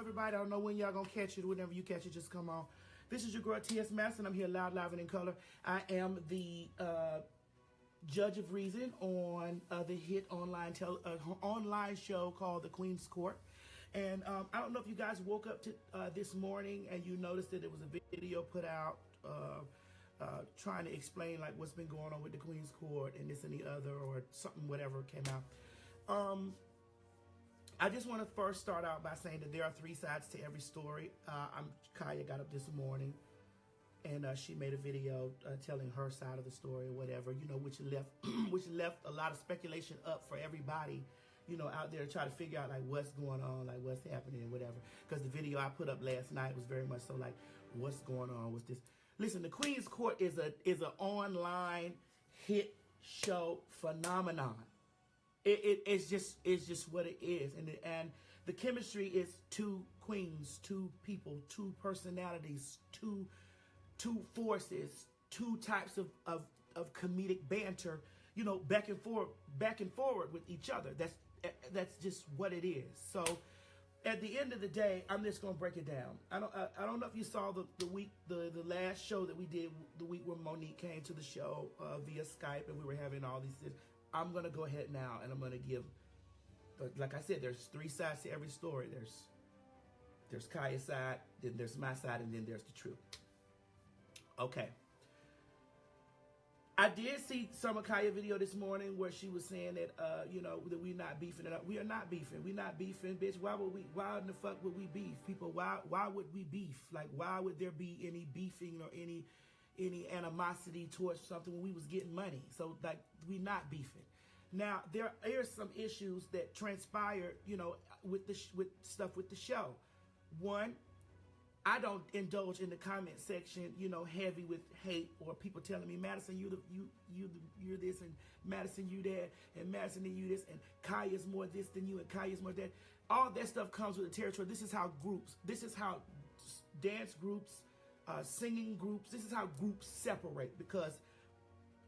everybody. I don't know when y'all gonna catch it. Whenever you catch it, just come on. This is your girl T.S. Madison. I'm here loud, live, and in color. I am the judge of reason on the hit online show called The Queen's Court. And I don't know if you guys woke up to this morning and you noticed that there was a video put out trying to explain like what's been going on with the Queen's Court and this and the other, or something, whatever came out. I just want to first start out by saying that there are three sides to every story. KHIA got up this morning and she made a video telling her side of the story or whatever, you know, which left a lot of speculation up for everybody, you know, out there to try to figure out like what's going on, like what's happening and whatever. Because the video I put up last night was very much so like, what's going on with this? Listen, the Queen's Court is an online hit show phenomenon. It's just what it is, and the chemistry is two queens, two people, two personalities, two forces, two types of comedic banter, you know, back and forward with each other. That's just what it is. So at the end of the day, I'm just gonna break it down. I don't know if you saw the last show that we did, the week where Monique came to the show via Skype, and we were having all these things. I'm going to go ahead now and I'm going to give, like I said, there's three sides to every story. There's KHIA's side, then there's my side, and then there's the truth. Okay. I did see some of KHIA's video this morning where she was saying that, you know, that we're not beefing it up. We are not beefing. We're not beefing, bitch. Why in the fuck would we beef? People, why would we beef? Like, why would there be any beefing or any animosity towards something when we was getting money? So like, we not beefing. Now there are some issues that transpired, you know, with stuff with the show. One, I don't indulge in the comment section, you know, heavy with hate or people telling me, Madison, you're this, and Madison, you that, and Madison, you this, and KHIA's more this than you, and KHIA's more that. All that stuff comes with the territory. This is how dance groups, singing groups, this is how groups separate, because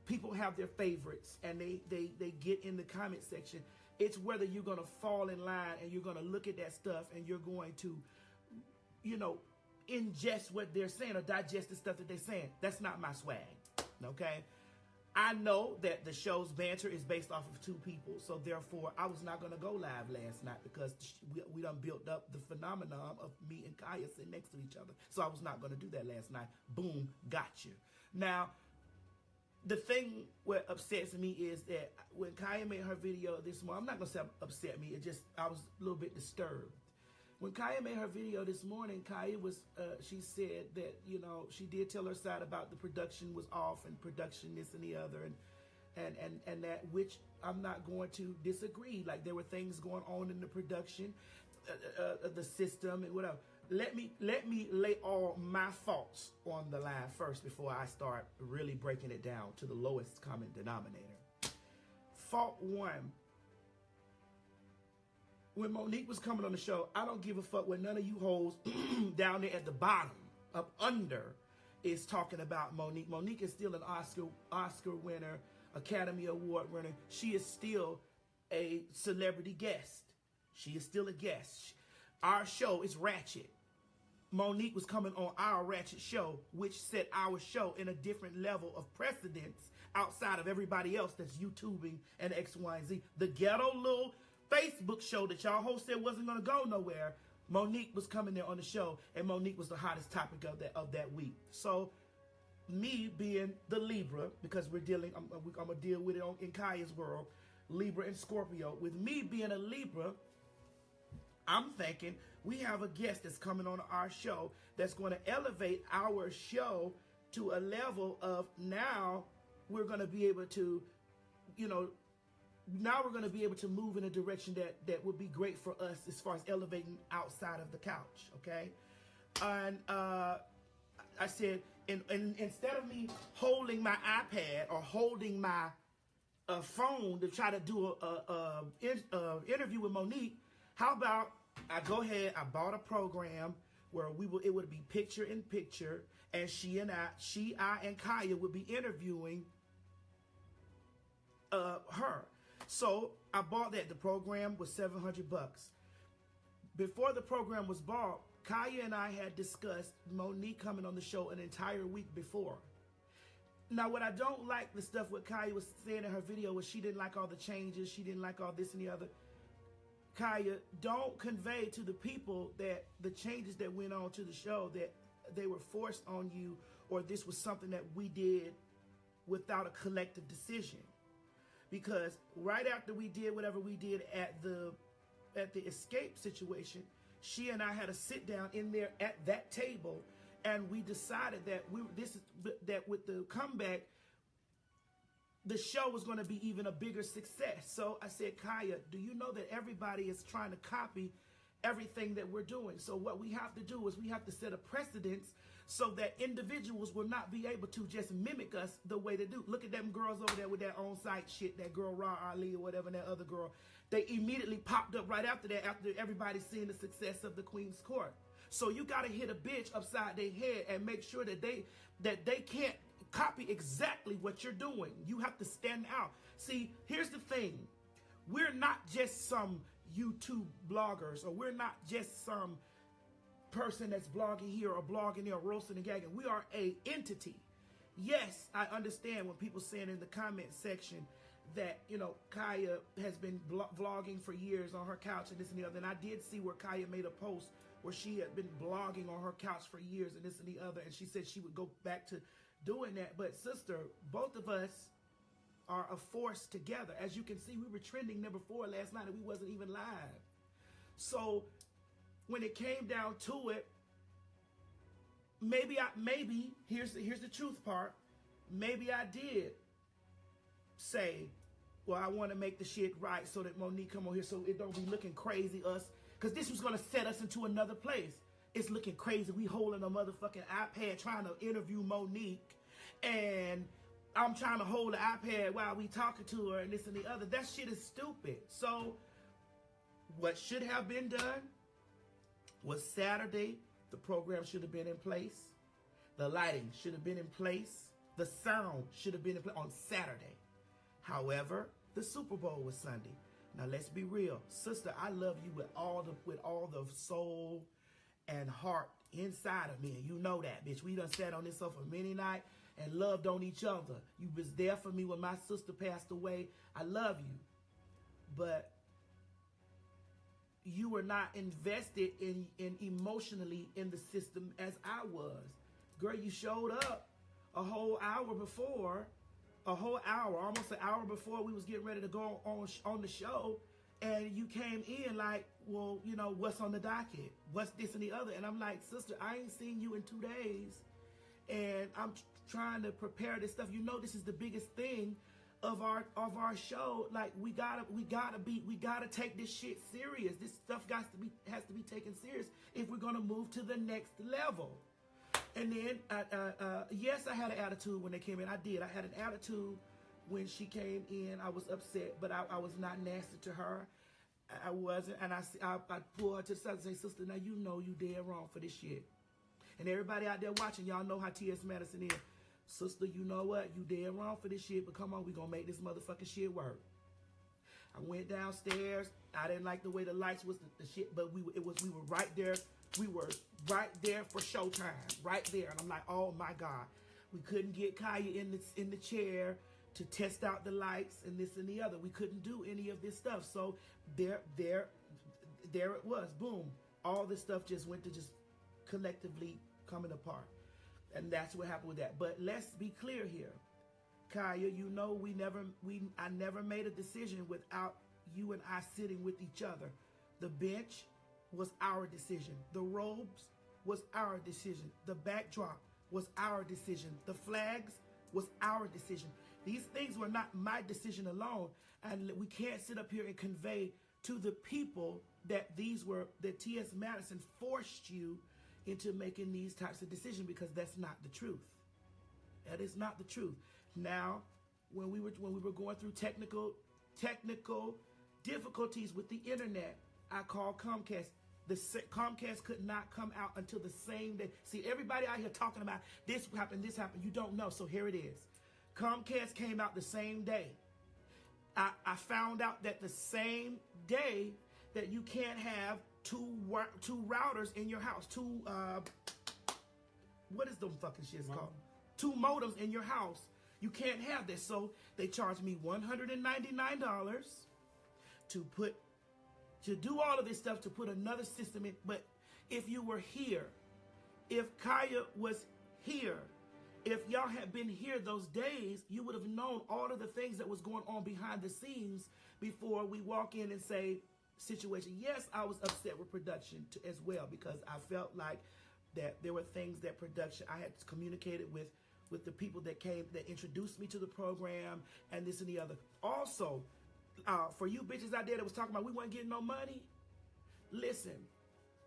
people have their favorites and they get in the comment section. It's whether you're going to fall in line and you're going to look at that stuff and you're going to, you know, ingest what they're saying or digest the stuff that they're saying. That's not my swag, okay? I know that the show's banter is based off of two people, so therefore I was not going to go live last night because we done built up the phenomenon of me and KHIA sitting next to each other. So I was not going to do that last night. Boom, got you. Now, the thing what upsets me is that when KHIA made her video this morning, I'm not going to say upset me, I was a little bit disturbed. When KHIA made her video this morning, KHIA was, she said that, you know, she did tell her side about the production was off and production this and the other, and that, which I'm not going to disagree. Like, there were things going on in the production, the system and whatever. Let me lay all my faults on the line first before I start really breaking it down to the lowest common denominator. Fault one. When Monique was coming on the show, I don't give a fuck what none of you hoes down there at the bottom, up under, is talking about Monique. Monique is still an Oscar winner, Academy Award winner. She is still a celebrity guest. She is still a guest. Our show is ratchet. Monique was coming on our ratchet show, which set our show in a different level of precedence outside of everybody else that's YouTubing and X, Y, and Z. The ghetto little Facebook show that y'all host said wasn't going to go nowhere, Monique was coming there on the show, and Monique was the hottest topic of that week. So me being the Libra, because I'm going to deal with it in KHIA's world, Libra and Scorpio. With me being a Libra, I'm thinking we have a guest that's coming on our show that's going to elevate our show to a level of, now we're going to be able to, you know, now we're going to be able to move in a direction that would be great for us as far as elevating outside of the couch, okay? And I said, and instead of me holding my iPad or holding my phone to try to do a interview with Monique, how about I go ahead, I bought a program where it would be picture in picture, and I and KHIA would be interviewing her. So I bought that. The program was $700. before the program was bought, KHIA and I had discussed Monique coming on the show an entire week before. Now, what I don't like, the stuff what KHIA was saying in her video, was she didn't like all the changes, she didn't like all this and the other. KHIA, don't convey to the people that the changes that went on to the show, that they were forced on you, or this was something that we did without a collective decision. Because right after we did whatever we did at the escape situation, she and I had a sit down in there at that table, and we decided that that with the comeback, the show was going to be even a bigger success. So I said, KHIA, do you know that everybody is trying to copy everything that we're doing? So what we have to do is we have to set a precedence so that individuals will not be able to just mimic us the way they do. Look at them girls over there with that on-site shit, that girl Ra Ali or whatever, and that other girl. They immediately popped up right after that, after everybody seeing the success of the Queen's Court. So you got to hit a bitch upside their head and make sure that they can't copy exactly what you're doing. You have to stand out. See, here's the thing. We're not just some YouTube bloggers, or we're not just some person that's blogging here or blogging there or roasting and gagging. We are a entity. Yes, I understand when people saying in the comment section that, you know, KHIA has been vlogging for years on her couch and this and the other. And I did see where KHIA made a post where she had been blogging on her couch for years and this and the other. And she said she would go back to doing that. But sister, both of us are a force together. As you can see, we were trending number 4 last night and we wasn't even live. So when it came down to it, maybe here's the truth part. Maybe I did say, well, I want to make the shit right so that Monique come on here so it don't be looking crazy us, because this was going to set us into another place. It's looking crazy. We holding a motherfucking iPad trying to interview Monique, and I'm trying to hold the iPad while we talking to her and this and the other. That shit is stupid. So what should have been done was Saturday, the program should have been in place. The lighting should have been in place. The sound should have been in place on Saturday. However, the Super Bowl was Sunday. Now let's be real. Sister, I love you with all the soul and heart inside of me. And you know that, bitch. We done sat on this sofa many nights and loved on each other. You was there for me when my sister passed away. I love you. But you were not invested in emotionally in the system as I was. Girl, you showed up a whole hour before, almost an hour before we was getting ready to go on the show, and you came in like, well, you know, what's on the docket? What's this and the other? And I'm like, sister, I ain't seen you in 2 days, and I'm trying to prepare this stuff. You know, this is the biggest thing of our show. Like, we gotta take this shit serious. This stuff has to be taken serious if we're gonna move to the next level. And then, yes, I had an attitude when they came in. I did. I had an attitude when she came in. I was upset, but I was not nasty to her. I wasn't. And I pulled her to the side and say, sister, now you know you dead wrong for this shit. And everybody out there watching, y'all know how T.S. Madison is. Sister, you know what? You dead wrong for this shit, but come on, we gonna make this motherfucking shit work. I went downstairs. I didn't like the way the lights was, the shit, but we were right there. We were right there for showtime, right there. And I'm like, oh my God. We couldn't get KHIA in the chair to test out the lights and this and the other. We couldn't do any of this stuff. So there it was. Boom. All this stuff just went to just collectively coming apart. And that's what happened with that. But let's be clear here. KHIA, you know I never made a decision without you and I sitting with each other. The bench was our decision. The robes was our decision. The backdrop was our decision. The flags was our decision. These things were not my decision alone. And we can't sit up here and convey to the people that T.S. Madison forced you into making these types of decisions, because that's not the truth. That is not the truth. Now, when we were going through technical difficulties with the internet, I called Comcast. The Comcast could not come out until the same day. See, everybody out here talking about this happened. You don't know. So here it is. Comcast came out the same day. I found out that the same day that you can't have two routers in your house, what is them fucking shits called? 2 modems in your house. You can't have this. So they charged me $199 to do all of this stuff, to put another system in. But if you were here, if KHIA was here, if y'all had been here those days, you would have known all of the things that was going on behind the scenes before we walk in and say, situation. Yes, I was upset with production as well, because I felt like that there were things that production, I had communicated with the people that came, that introduced me to the program, and this and the other. Also, for you bitches out there that was talking about we weren't getting no money, listen,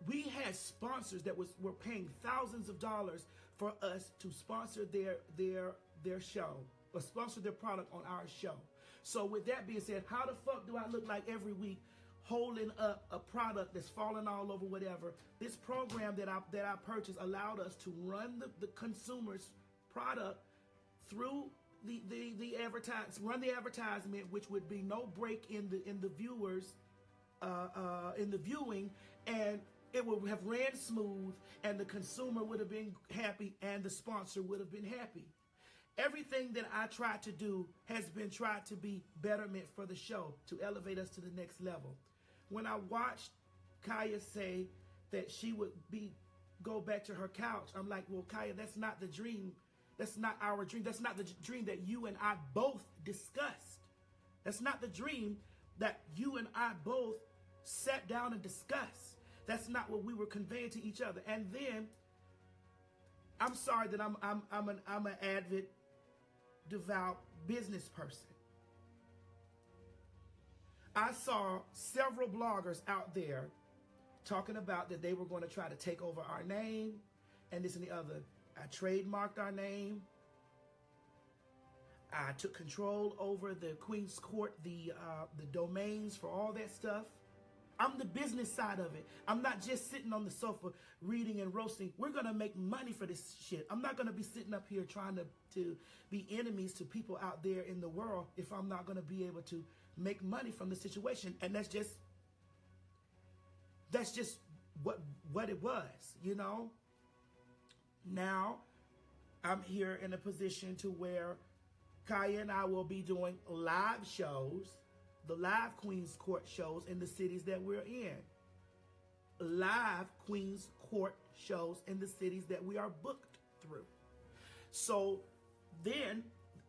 we had sponsors that were paying thousands of dollars for us to sponsor their show, or sponsor their product on our show. So with that being said, how the fuck do I look like every week holding up a product that's falling all over, whatever? This program that I purchased allowed us to run the consumer's product through the advertisement, which would be no break in the viewers in the viewing, and it would have ran smooth, and the consumer would have been happy, and the sponsor would have been happy. Everything that I tried to do has been tried to be betterment for the show, to elevate us to the next level. When I watched KHIA say that she would go back to her couch, I'm like, well, KHIA, that's not the dream. That's not our dream. That's not the dream that you and I both discussed. That's not the dream that you and I both sat down and discussed. That's not what we were conveying to each other. And then, I'm sorry that I'm an avid, devout business person. I saw several bloggers out there talking about that they were going to try to take over our name and this and the other. I trademarked our name. I took control over the Queen's Court, the domains for all that stuff. I'm the business side of it. I'm not just sitting on the sofa reading and roasting. We're going to make money for this shit. I'm not going to be sitting up here trying to be enemies to people out there in the world if I'm not going to be able to make money from the situation. And that's just what it was, you know? Now, I'm here in a position to where KHIA and I will be doing live shows, the live Queen's Court shows in the cities that we're in. Live Queen's Court shows in the cities that we are booked through. So then,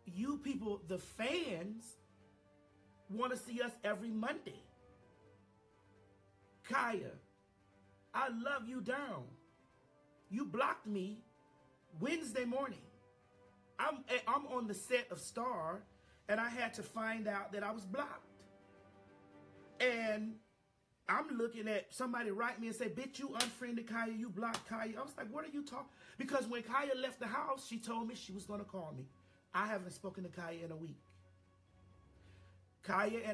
you people, the fans, want to see us every Monday. KHIA, I love you down. You blocked me Wednesday morning. I'm on the set of Star, and I had to find out that I was blocked. And I'm looking at somebody write me and say, bitch, you unfriended KHIA, you blocked KHIA. I was like, what are you talking? Because when KHIA left the house, she told me she was going to call me. I haven't spoken to KHIA in a week. KHIA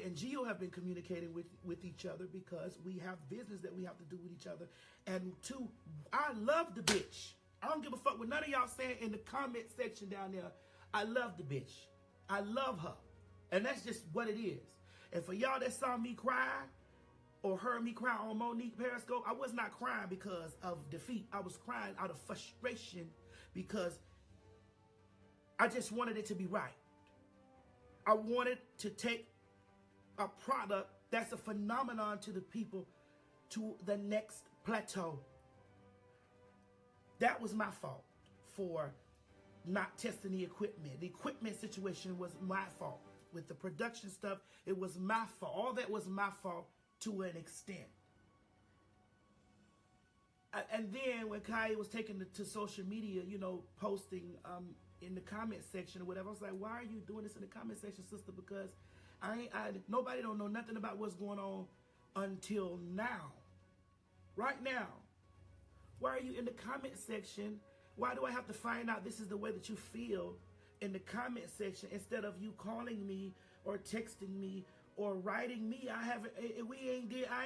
and Gio have been communicating with each other because we have business that we have to do with each other. And two, I love the bitch. I don't give a fuck what none of y'all saying in the comment section down there. I love the bitch. I love her. And that's just what it is. And for y'all that saw me cry or heard me cry on Monique Periscope, I was not crying because of defeat. I was crying out of frustration because I just wanted it to be right. I wanted to take a product that's a phenomenon to the people to the next plateau. That was my fault for not testing the equipment. The equipment situation was my fault. With the production stuff, it was my fault. All that was my fault to an extent. And then when KHIA was taking it to social media, you know, posting in the comment section or whatever, I was like, why are you doing this in the comment section, sister? Because nobody don't know nothing about what's going on until now. Right now. Why are you in the comment section? Why do I have to find out this is the way that you feel in the comment section instead of you calling me or texting me or writing me? I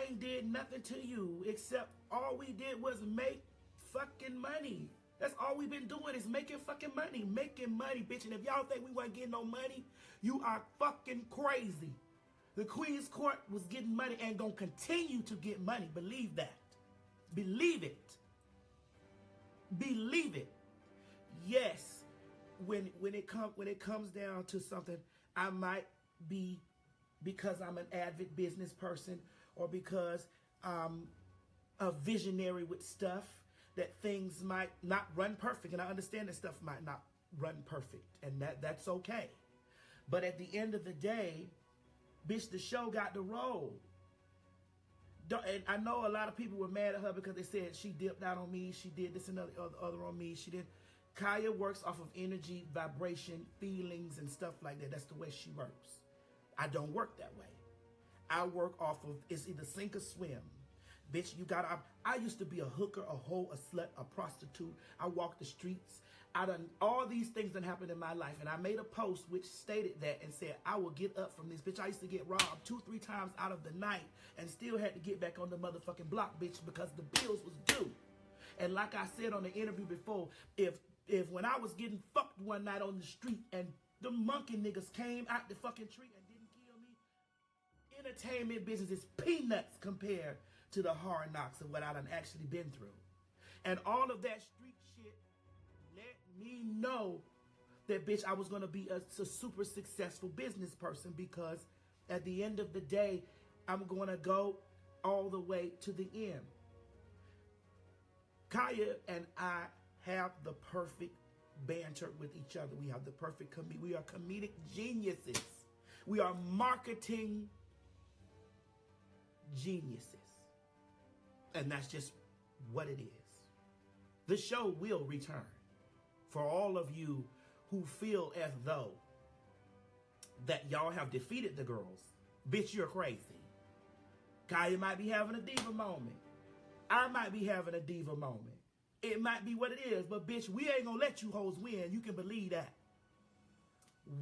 ain't did nothing to you except all we did was make fucking money. That's all we've been doing is making fucking money. Making money, bitch. And if y'all think we weren't getting no money, you are fucking crazy. The Queen's Court was getting money and gonna continue to get money. Believe that. Believe it. Believe it. Yes, when it comes down to something, I might be, because I'm an avid business person or because I'm a visionary with stuff, that things might not run perfect. And I understand that stuff might not run perfect, and that's okay. But at the end of the day, bitch, the show got to roll. And I know a lot of people were mad at her because they said she dipped out on me, she did this and other on me, she did. KHIA works off of energy, vibration, feelings, and stuff like that. That's the way she works. I don't work that way. I work off of, it's either sink or swim. Bitch, I used to be a hooker, a hoe, a slut, a prostitute. I walked the streets. I done, all these things that happened in my life. And I made a post which stated that and said, I will get up from this. Bitch, I used to get robbed 2-3 times out of the night and still had to get back on the motherfucking block, bitch, because the bills was due. And like I said on the interview before, if when I was getting fucked one night on the street and the monkey niggas came out the fucking tree and didn't kill me, entertainment business is peanuts compared to the hard knocks of what I done actually been through. And all of that street shit let me know that, bitch, I was going to be a super successful business person, because at the end of the day, I'm going to go all the way to the end. KHIA and I have the perfect banter with each other. We have the perfect we are comedic geniuses. We are marketing geniuses. And that's just what it is. The show will return. For all of you who feel as though that y'all have defeated the girls, bitch, you're crazy. KHIA might be having a diva moment. I might be having a diva moment. It might be what it is, but bitch, we ain't gonna let you hoes win. You can believe that.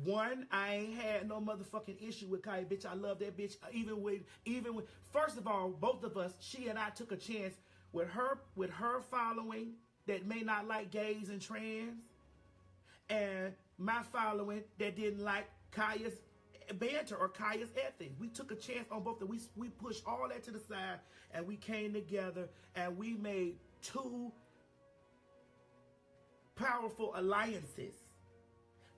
One, I ain't had no motherfucking issue with KHIA, bitch. I love that bitch. Even with, first of all, both of us, she and I took a chance with her following that may not like gays and trans, and my following that didn't like KHIA's banter or KHIA's ethics. We took a chance on both. We pushed all that to the side, and we came together, and we made 2 powerful alliances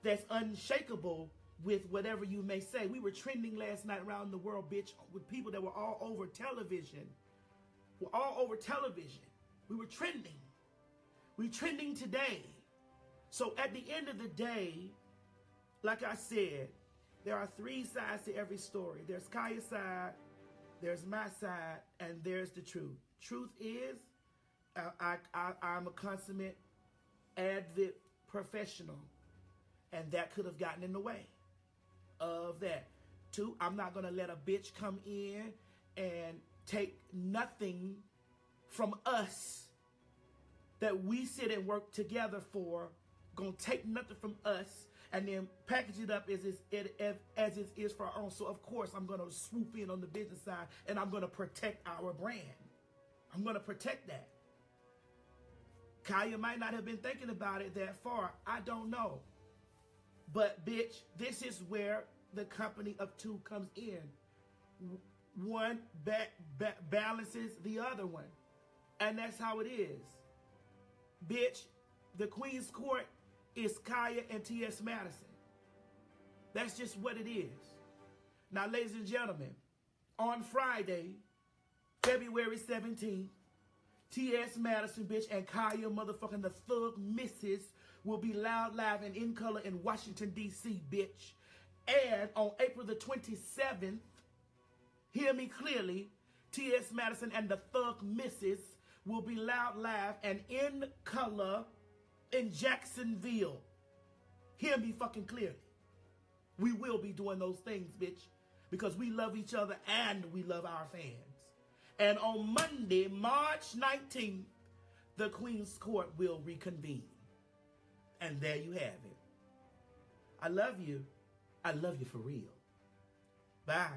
that's unshakable with whatever you may say. We were trending last night around the world, bitch, with people that were all over television. We're all over television. We were trending. We're trending today. So at the end of the day, like I said, there are 3 sides to every story. There's KHIA's side, there's my side, and there's the truth. Truth is, I'm a consummate avid professional, and that could have gotten in the way of that. 2, I'm not going to let a bitch come in and take nothing from us that we sit and work together for, going to take nothing from us and then package it up as it is for our own. So of course I'm going to swoop in on the business side, and I'm going to protect our brand. I'm going to protect that. KHIA might not have been thinking about it that far. I don't know. But bitch, this is where the company of 2 comes in. One balances the other one. And that's how it is. Bitch, the Queen's Court is KHIA and T.S. Madison. That's just what it is. Now, ladies and gentlemen, on Friday, February 17th, T.S. Madison, bitch, and KHIA motherfucking the Thug Misses will be loud, live, and in color in Washington, D.C., bitch. And on April the 27th, hear me clearly, T.S. Madison and the Thug Misses will be loud, live, and in color in Jacksonville. Hear me fucking clearly. We will be doing those things, bitch, because we love each other and we love our fans. And on Monday, March 19th, the Queen's Court will reconvene. And there you have it. I love you. I love you for real. Bye.